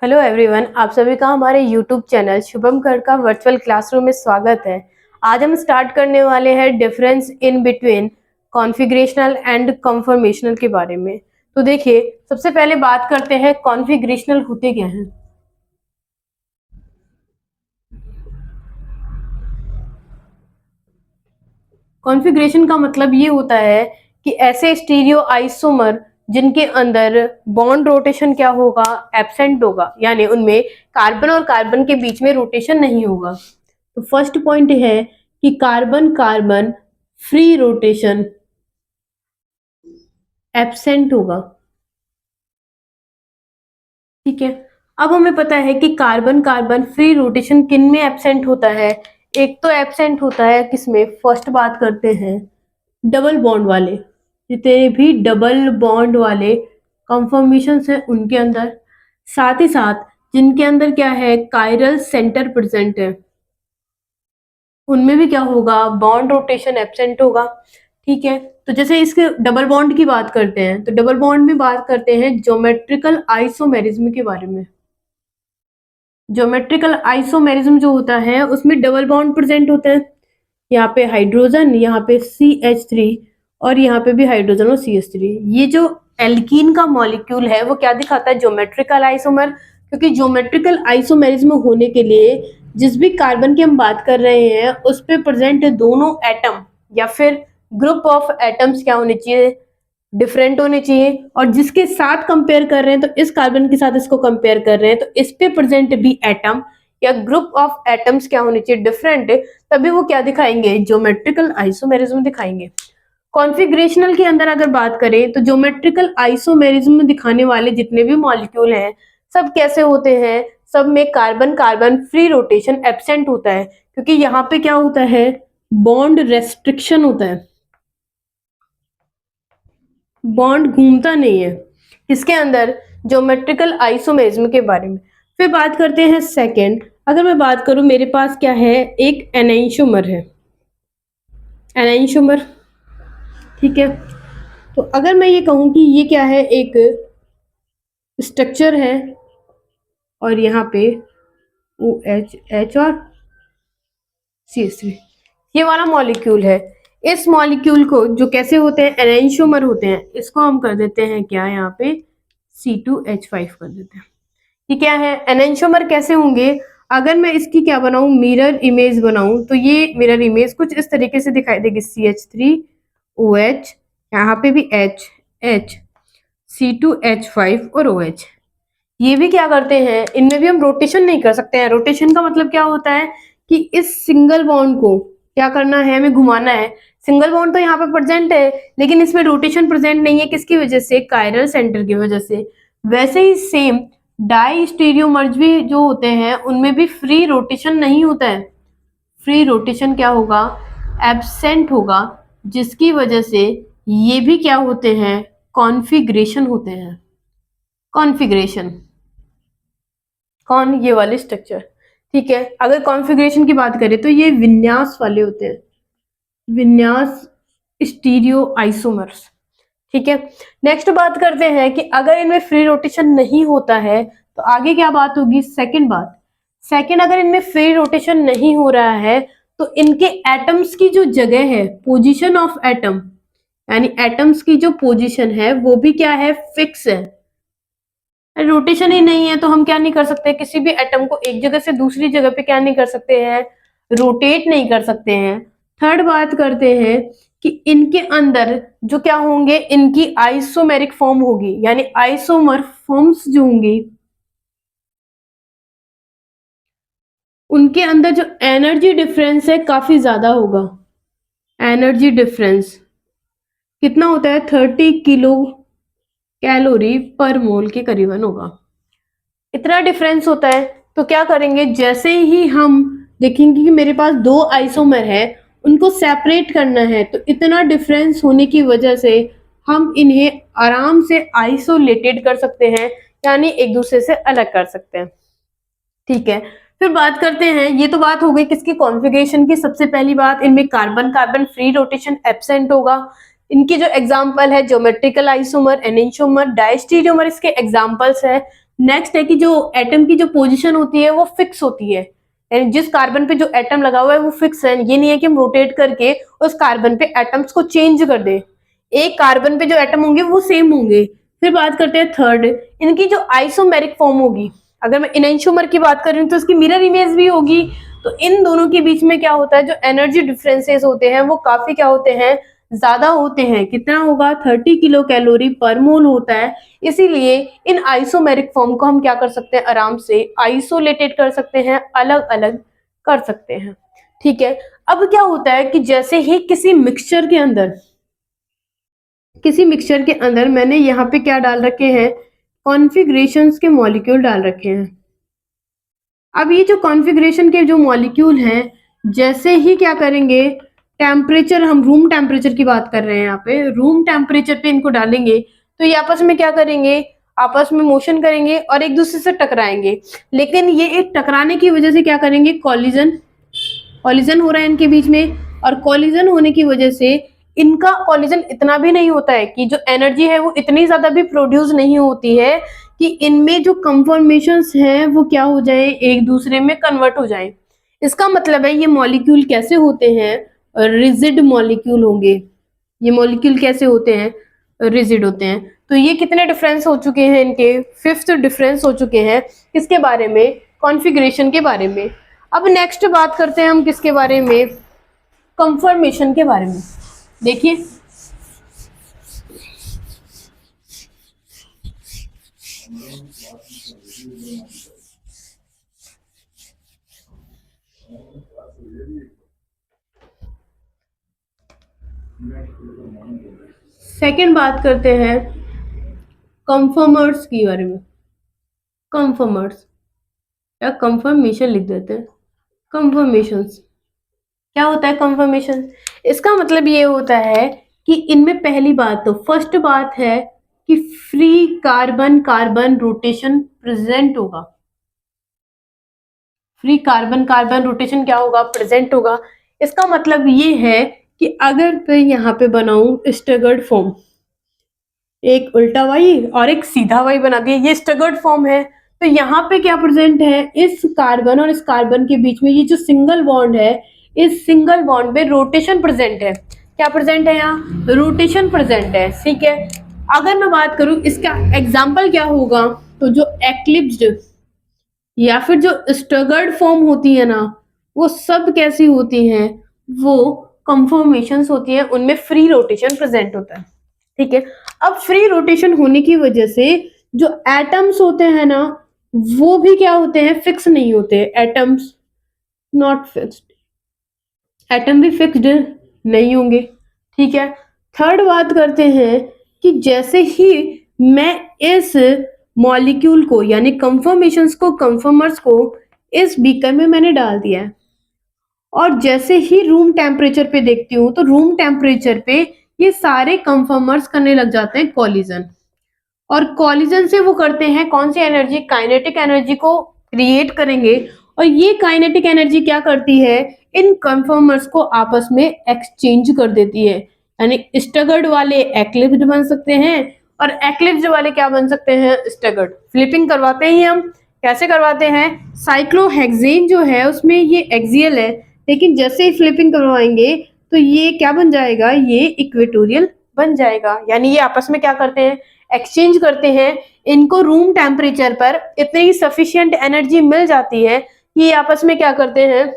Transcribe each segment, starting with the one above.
Hello everyone, आप सभी का हमारे यूट्यूब चैनल शुभम कर का वर्चुअल क्लासरूम में स्वागत है। आज हम स्टार्ट करने वाले हैं difference in between configurational and conformational के बारे में। तो देखिए, सबसे पहले बात करते हैं कॉन्फ़िगरेशनल होते क्या हैं। कॉन्फ़िगरेशन का मतलब ये होता है कि ऐसे स्टीरियो आइसोमर जिनके अंदर बॉन्ड रोटेशन क्या होगा, एब्सेंट होगा, यानी उनमें कार्बन और कार्बन के बीच में रोटेशन नहीं होगा। तो फर्स्ट पॉइंट है कि carbon carbon free rotation absent होगा। ठीक है, अब हमें पता है कि कार्बन कार्बन फ्री रोटेशन किन में एब्सेंट होता है। एक तो एब्सेंट होता है किसमें, फर्स्ट बात करते हैं डबल बॉन्ड वाले, जितने भी डबल बॉन्ड वाले कंफर्मेशंस है उनके अंदर, साथ ही साथ जिनके अंदर क्या है, कायरल सेंटर प्रेजेंट है, उनमें भी क्या होगा, बॉन्ड रोटेशन एब्सेंट होगा। ठीक है, तो जैसे इसके डबल बॉन्ड की बात करते हैं, तो डबल बॉन्ड में बात करते हैं ज्योमेट्रिकल आइसोमेरिज्म के बारे में। ज्योमेट्रिकल आइसोमेरिज्म जो होता है उसमें डबल बॉन्ड प्रेजेंट होते हैं। यहाँ पे हाइड्रोजन, यहाँ पे CH3 और यहाँ पे भी हाइड्रोजन और CH3। ये जो एल्कीन का मॉलिक्यूल है वो क्या दिखाता है, ज्योमेट्रिकल आइसोमर। क्योंकि ज्योमेट्रिकल आइसोमेरिज्म होने के लिए जिस भी कार्बन की हम बात कर रहे हैं उस पे प्रेजेंट दोनों एटम या फिर ग्रुप ऑफ एटम्स क्या होने चाहिए, डिफरेंट होने चाहिए। और जिसके साथ कंपेयर कर रहे हैं, तो इस कार्बन के साथ इसको कंपेयर कर रहे हैं, तो इस पे प्रेजेंट भी एटम या ग्रुप ऑफ एटम्स क्या होने चाहिए, डिफरेंट, तभी वो क्या दिखाएंगे, ज्योमेट्रिकल आइसोमेरिज्म दिखाएंगे। कॉन्फ़िगरेशनल के अंदर अगर बात करें तो ज्योमेट्रिकल आइसोमेरिज्म दिखाने वाले जितने भी मॉलिक्यूल हैं सब कैसे होते हैं, सब में carbon carbon free rotation absent होता है। क्योंकि यहाँ पे क्या होता है, बॉन्ड रेस्ट्रिक्शन होता है, बॉन्ड घूमता नहीं है इसके अंदर, ज्योमेट्रिकल आइसोमेरिज्म के बारे में। फिर बात करते हैं सेकंड, अगर मैं बात करूं मेरे पास क्या है, एक एनेंटियोमर है, एनेंटियोमर। ठीक है, तो अगर मैं ये कहूं कि ये क्या है, एक स्ट्रक्चर है और यहाँ पे OH और CH3 ये वाला मॉलिक्यूल है। इस मॉलिक्यूल को जो कैसे होते हैं, एनेंटियोमर होते हैं, इसको हम कर देते हैं क्या, यहाँ पे C2H5 कर देते हैं। ये क्या है, एनेंटियोमर कैसे होंगे, अगर मैं इसकी क्या बनाऊं, मिरर इमेज बनाऊं, तो ये मिरर इमेज कुछ इस तरीके से दिखाई देगी, CH3OH, यहाँ पे भी H C2H5 और OH। ये भी क्या करते हैं, इनमें भी हम रोटेशन नहीं कर सकते हैं। रोटेशन का मतलब क्या होता है कि इस सिंगल बॉन्ड को क्या करना है, हमें घुमाना है। सिंगल बॉन्ड तो यहाँ पे प्रेजेंट है लेकिन इसमें रोटेशन प्रेजेंट नहीं है, किसकी वजह से, कायरल सेंटर की वजह से। वैसे ही सेम डाई स्टीरियोमर्स भी जो होते हैं उनमें भी फ्री रोटेशन नहीं होता है, फ्री रोटेशन क्या होगा, एब्सेंट होगा, जिसकी वजह से ये भी क्या होते हैं, कॉन्फ़िगरेशन होते हैं। कॉन्फ़िगरेशन कौन, ये वाले स्ट्रक्चर। ठीक है, अगर कॉन्फ़िगरेशन की बात करें तो ये विन्यास वाले होते हैं, विन्यास स्टीरियो आइसोमर्स। ठीक है, नेक्स्ट बात करते हैं कि अगर इनमें फ्री रोटेशन नहीं होता है तो आगे क्या बात होगी, सेकंड बात। सेकंड, अगर इनमें फ्री रोटेशन नहीं हो रहा है तो इनके एटम्स की जो जगह है, पोजीशन ऑफ एटम, यानी एटम्स की जो पोजीशन है वो भी क्या है, फिक्स है। रोटेशन ही नहीं है तो हम क्या नहीं कर सकते, किसी भी एटम को एक जगह से दूसरी जगह पे क्या नहीं कर सकते हैं, रोटेट नहीं कर सकते हैं। थर्ड बात करते हैं कि इनके अंदर जो क्या होंगे, इनकी आइसोमेरिक फॉर्म होगी, यानी आइसोमर फॉर्म्स जो होंगी उनके अंदर जो एनर्जी डिफरेंस है काफी ज्यादा होगा। एनर्जी डिफरेंस कितना होता है, 30 किलो कैलोरी पर मोल के करीबन होगा। इतना डिफरेंस होता है तो क्या करेंगे, जैसे ही हम देखेंगे कि मेरे पास दो आइसोमर है, उनको सेपरेट करना है, तो इतना डिफरेंस होने की वजह से हम इन्हें आराम से आइसोलेटेड कर सकते हैं, यानी एक दूसरे से अलग कर सकते हैं। ठीक है, फिर बात करते हैं, ये तो बात हो गई किसकी, कॉन्फ़िगरेशन की। सबसे पहली बात, इनमें carbon carbon free rotation absent होगा। इनकी जो एग्जांपल है, ज्योमेट्रिकल आइसोमर, एनेंटियोमर, डायस्टीरियोमर इसके एग्जांपल्स है। नेक्स्ट है कि जो एटम की जो पोजीशन होती है वो फिक्स होती है, यानी जिस कार्बन पे जो एटम लगा हुआ है वो फिक्स है, ये नहीं है कि हम रोटेट करके उस कार्बन पे एटम्स को चेंज कर दें। एक कार्बन पे जो एटम होंगे वो सेम होंगे। फिर बात करते हैं थर्ड, इनकी जो आइसोमेरिक फॉर्म होगी, अगर मैं इनैंशियोमर की बात कर रही हूँ तो उसकी मिरर इमेज भी होगी। तो इन दोनों के बीच में क्या होता है, जो एनर्जी डिफरेंसेस होते हैं वो काफी क्या होते हैं, ज्यादा होते हैं। कितना होगा, 30 किलो कैलोरी पर मोल होता है। इसीलिए इन आइसोमेरिक फॉर्म को हम क्या कर सकते हैं, आराम से आइसोलेटेड कर सकते हैं, अलग अलग कर सकते हैं। ठीक है, अब क्या होता है कि जैसे ही किसी मिक्सचर के अंदर मैंने यहाँ पे क्या डाल रखे हैं, कॉन्फ़िगरेशंस के मॉलिक्यूल डाल रखे हैं। अब ये जो कॉन्फ़िगरेशन के जो मॉलिक्यूल हैं, जैसे ही क्या करेंगे, टेम्परेचर, हम रूम टेम्परेचर की बात कर रहे हैं यहाँ पे, रूम टेम्परेचर पे इनको डालेंगे तो ये आपस में क्या करेंगे, आपस में मोशन करेंगे और एक दूसरे से टकराएंगे। लेकिन ये एक टकराने की वजह से क्या करेंगे, कॉलिजन कॉलिजन हो रहा है इनके बीच में। और कॉलिजन होने की वजह से इनका कॉलिजन इतना भी नहीं होता है कि जो एनर्जी है वो इतनी ज्यादा भी प्रोड्यूस नहीं होती है कि इनमें जो कंफर्मेशंस हैं वो क्या हो जाए, एक दूसरे में कन्वर्ट हो जाए। इसका मतलब है ये मॉलिक्यूल कैसे होते हैं, रिजिड मॉलिक्यूल होंगे। ये मॉलिक्यूल कैसे होते हैं, रिजिड होते हैं। तो ये कितने डिफरेंस हो चुके हैं, इनके फिफ्थ डिफरेंस हो चुके हैं। किसके बारे में, कॉन्फ़िगरेशन के बारे में। अब नेक्स्ट बात करते हैं हम किसके बारे में, कंफर्मेशन के बारे में। देखिए, सेकंड बात करते हैं कंफर्मर्स के बारे में। कंफर्मर्स या कंफर्मेशन लिख देते हैं, कंफर्मेशंस। क्या होता है कंफर्मेशन, इसका मतलब ये होता है कि इनमें पहली बात, तो फर्स्ट बात है कि free carbon carbon rotation present होगा। फ्री कार्बन कार्बन रोटेशन क्या होगा, प्रेजेंट होगा। इसका मतलब ये है कि अगर मैं यहाँ पे बनाऊं स्टगर्ड फॉर्म, एक उल्टा वाई और एक सीधा वाई बना दिया, ये स्टगर्ड फॉर्म है। तो यहाँ पे क्या प्रेजेंट है, इस कार्बन और इस कार्बन के बीच में ये जो सिंगल बॉन्ड है, इस सिंगल बॉन्ड में रोटेशन प्रेजेंट है। क्या प्रेजेंट है, यहाँ रोटेशन प्रेजेंट है। ठीक है, अगर मैं बात करूं इसका एग्जाम्पल क्या होगा, तो जो एक्लिप्स्ड या फिर जो स्टगर्ड फॉर्म होती है ना, वो सब कैसी होती हैं, वो कंफर्मेशंस होती हैं, उनमें फ्री रोटेशन प्रेजेंट होता है। ठीक है, अब फ्री रोटेशन होने की वजह से जो एटम्स होते हैं ना, वो भी क्या होते हैं, फिक्स नहीं होते। एटम्स नॉट फिक्स्ड, एटम भी फिक्स्ड नहीं होंगे। ठीक है, थर्ड बात करते हैं कि जैसे ही मैं इस मॉलिक्यूल को यानी कंफर्मेशंस को, कंफर्मर्स को इस बीकर में मैंने डाल दिया है, और जैसे ही रूम टेम्परेचर पे देखती हूँ तो रूम टेम्परेचर पे ये सारे कंफर्मर्स करने लग जाते हैं कॉलिजन। और कॉलिजन से वो करते हैं कौन सी एनर्जी, काइनेटिक एनर्जी को क्रिएट करेंगे। और ये काइनेटिक एनर्जी क्या करती है, इन कंफर्मर्स को आपस में एक्सचेंज कर देती है। यानी स्टगर्ड वाले एक्लिप्स्ड बन सकते हैं और एक्लिप्स्ड वाले क्या बन सकते हैं, स्टगर्ड। फ्लिपिंग करवाते ही हम, कैसे करवाते हैं, साइक्लोहेक्सेन जो है उसमें ये एक्सियल है, लेकिन जैसे ही फ्लिपिंग करवाएंगे तो ये क्या बन जाएगा, ये इक्वेटोरियल बन जाएगा। यानी ये आपस में क्या करते हैं, एक्सचेंज करते हैं। इनको रूम टेम्परेचर पर इतनी सफिशिएंट एनर्जी मिल जाती है कि ये आपस में क्या करते हैं,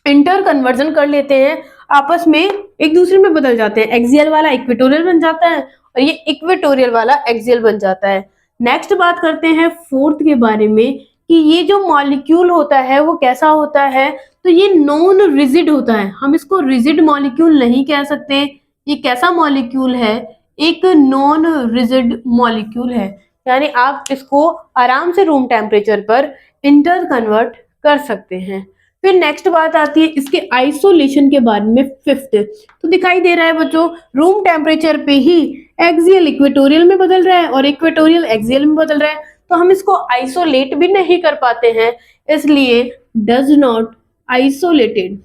इंटर कन्वर्जन कर लेते हैं, आपस में एक दूसरे में बदल जाते हैं। एक्सियल वाला इक्वेटोरियल बन जाता है और ये इक्वेटोरियल वाला एक्सियल बन जाता है। नेक्स्ट बात करते हैं फोर्थ के बारे में कि ये जो मॉलिक्यूल होता है वो कैसा होता है, तो ये नॉन रिजिड होता है। हम इसको रिजिड मॉलिक्यूल नहीं कह सकते। ये कैसा मॉलिक्यूल है, एक नॉन रिजिड मॉलिक्यूल है, यानी आप इसको आराम से रूम टेम्परेचर पर इंटर कन्वर्ट कर सकते हैं। फिर नेक्स्ट बात आती है इसके आइसोलेशन के बारे में, फिफ्थ। तो दिखाई दे रहा है बच्चों, रूम टेम्परेचर पे ही एक्सियल इक्वेटोरियल में बदल रहा है और इक्वेटोरियल एक्सियल में बदल रहा है, तो हम इसको आइसोलेट भी नहीं कर पाते हैं, इसलिए डज नॉट आइसोलेटेड।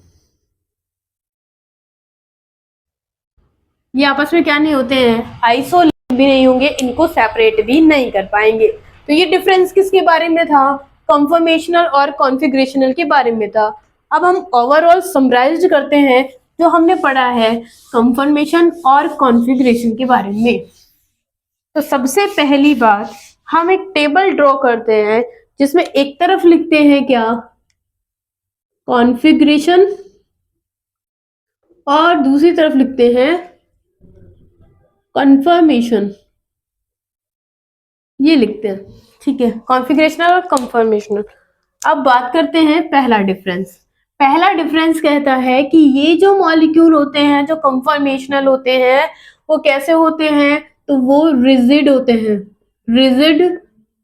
ये आपस में क्या नहीं होते हैं, आइसोलेट भी नहीं होंगे, इनको सेपरेट भी नहीं कर पाएंगे। तो ये डिफरेंस किसके बारे में था? कंफर्मेशनल और कॉन्फ़िगरेशनल के बारे में था। अब हम ओवरऑल समराइज करते हैं जो हमने पढ़ा है कंफर्मेशन और कॉन्फ़िगरेशन के बारे में। तो सबसे पहली बात, हम एक टेबल ड्रॉ करते हैं जिसमें एक तरफ लिखते हैं क्या? कॉन्फ़िगरेशन, और दूसरी तरफ लिखते हैं कंफर्मेशन। ये लिखते हैं, ठीक है, कॉन्फ़िगरेशनल और कंफर्मेशनल। अब बात करते हैं पहला डिफरेंस। पहला डिफरेंस कहता है कि ये जो मॉलिक्यूल होते हैं जो कंफर्मेशनल होते हैं वो कैसे होते हैं? तो वो रिजिड होते हैं, रिजिड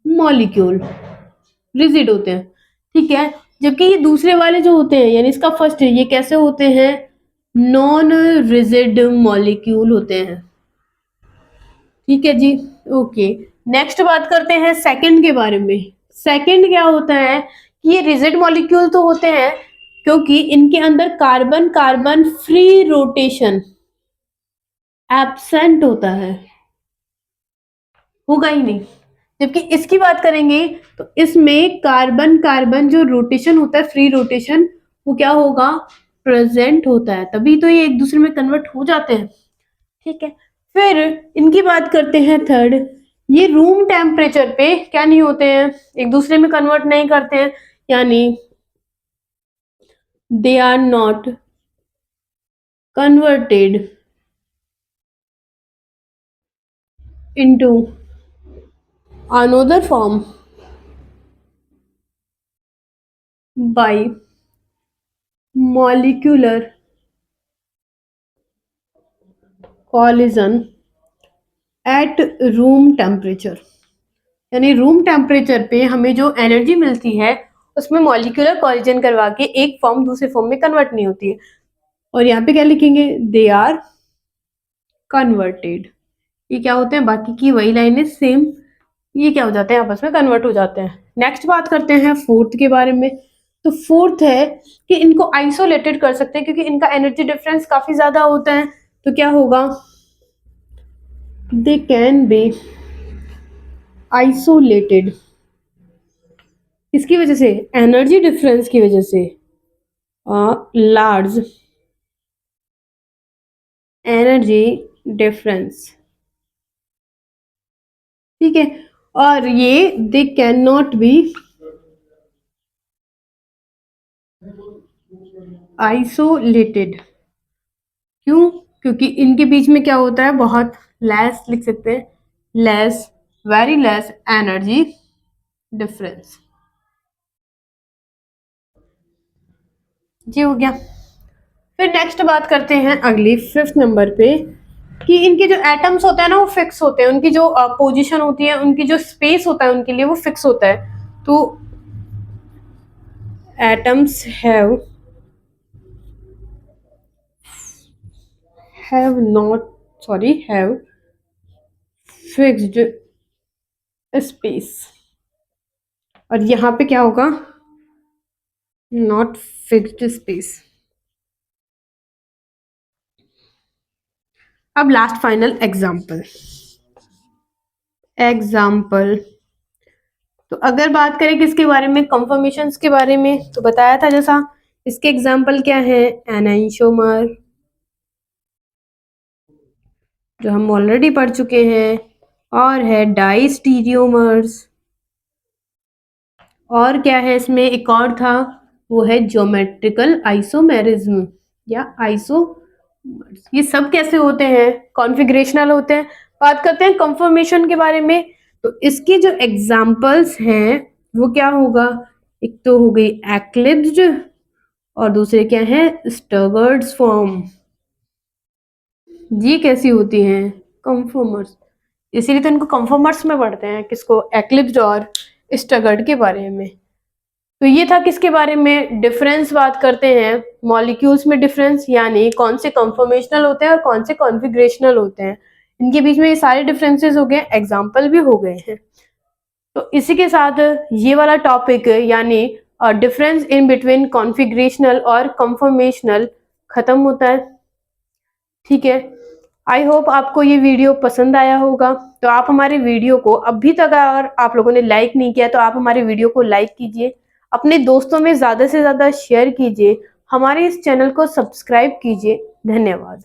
मॉलिक्यूल, रिजिड होते हैं, ठीक है। जबकि ये दूसरे वाले जो होते हैं, यानी इसका फर्स्ट है, ये कैसे होते हैं? नॉन रिजिड मॉलिक्यूल होते हैं, ठीक है जी, ओके। नेक्स्ट बात करते हैं सेकंड के बारे में। सेकंड क्या होता है कि ये रिजिड मॉलिक्यूल तो होते हैं क्योंकि इनके अंदर carbon carbon free rotation absent होता है, होगा ही नहीं। जबकि इसकी बात करेंगे तो इसमें कार्बन कार्बन जो रोटेशन होता है, फ्री रोटेशन, वो क्या होगा? प्रेजेंट होता है, तभी तो ये एक दूसरे में कन्वर्ट हो जाते हैं, ठीक है। फिर इनकी बात करते हैं थर्ड, ये रूम टेम्परेचर पे क्या नहीं होते हैं? एक दूसरे में कन्वर्ट नहीं करते हैं, यानी they are not converted into another form by molecular collision at room temperature. यानी रूम टेम्परेचर पे हमें जो एनर्जी मिलती है उसमें मॉलिक्यूलर कॉलिजन करवा के एक फॉर्म दूसरे फॉर्म में कन्वर्ट नहीं होती है। और यहाँ पे क्या लिखेंगे? They are converted. ये क्या होते हैं? बाकी की वही लाइन है सेम, ये क्या हो जाते हैं? आपस में कन्वर्ट हो जाते हैं। नेक्स्ट बात करते हैं फोर्थ के बारे में। तो फोर्थ है कि इनको आइसोलेटेड कर सकते हैं क्योंकि इनका एनर्जी डिफरेंस काफी ज्यादा होता है। तो क्या होगा? They can be isolated. इसकी वजह से, एनर्जी डिफरेंस की वजह से, लार्ज एनर्जी डिफरेंस, ठीक है। और ये they can not be isolated. क्यों? क्योंकि इनके बीच में क्या होता है? बहुत लेस, लिख सकते हैं less, very less energy difference. जी हो गया। फिर नेक्स्ट बात करते हैं अगली फिफ्थ नंबर पे कि इनके जो एटम्स होते हैं ना वो फिक्स होते हैं, उनकी जो पोजीशन होती है, उनकी जो स्पेस होता है उनके लिए वो फिक्स होता है। तो atoms have not, sorry, have fixed space. और यहाँ पे क्या होगा? Not fixed space. अब लास्ट फाइनल एग्जाम्पल। तो अगर बात करें किसके बारे में? कंफर्मेशंस के बारे में। तो बताया था जैसा, इसके एग्जाम्पल क्या है? एनाइंशोमर, जो हम ऑलरेडी पढ़ चुके हैं, और है डाइस्टीरियोमर्स, और क्या है इसमें? एक और था, वो है ज्योमेट्रिकल आइसोमेरिज्म या आइसोमर्स। ये सब कैसे होते हैं? कॉन्फ़िगरेशनल होते हैं। बात करते हैं कंफर्मेशन के बारे में। तो इसके जो एग्जाम्पल्स हैं वो क्या होगा? एक तो हो गई एक्लिप्स्ड, और दूसरे क्या है? स्टगर्ड्स फॉर्म। ये कैसी होती हैं? कंफर्मर्स। इसीलिए तो इनको कंफर्मर्स में पढ़ते हैं, किसको? एक्लिप्स्ड और स्टगर्ड के बारे में। तो ये था किसके बारे में? डिफरेंस बात करते हैं, मॉलिक्यूल्स में डिफरेंस, यानी कौन से कंफर्मेशनल होते हैं और कौन से कॉन्फ़िगरेशनल होते हैं। इनके बीच में ये सारे डिफरेंसेस हो गए, एग्जाम्पल भी हो गए हैं। तो इसी के साथ ये वाला टॉपिक यानी डिफरेंस इन बिटवीन कॉन्फ़िगरेशनल और कंफर्मेशनल खत्म होता है, ठीक है। आई होप आपको ये वीडियो पसंद आया होगा। तो आप हमारे वीडियो को अभी तक अगर आप लोगों ने लाइक नहीं किया तो आप हमारे वीडियो को लाइक कीजिए, अपने दोस्तों में ज़्यादा से ज़्यादा शेयर कीजिए, हमारे इस चैनल को सब्सक्राइब कीजिए। धन्यवाद।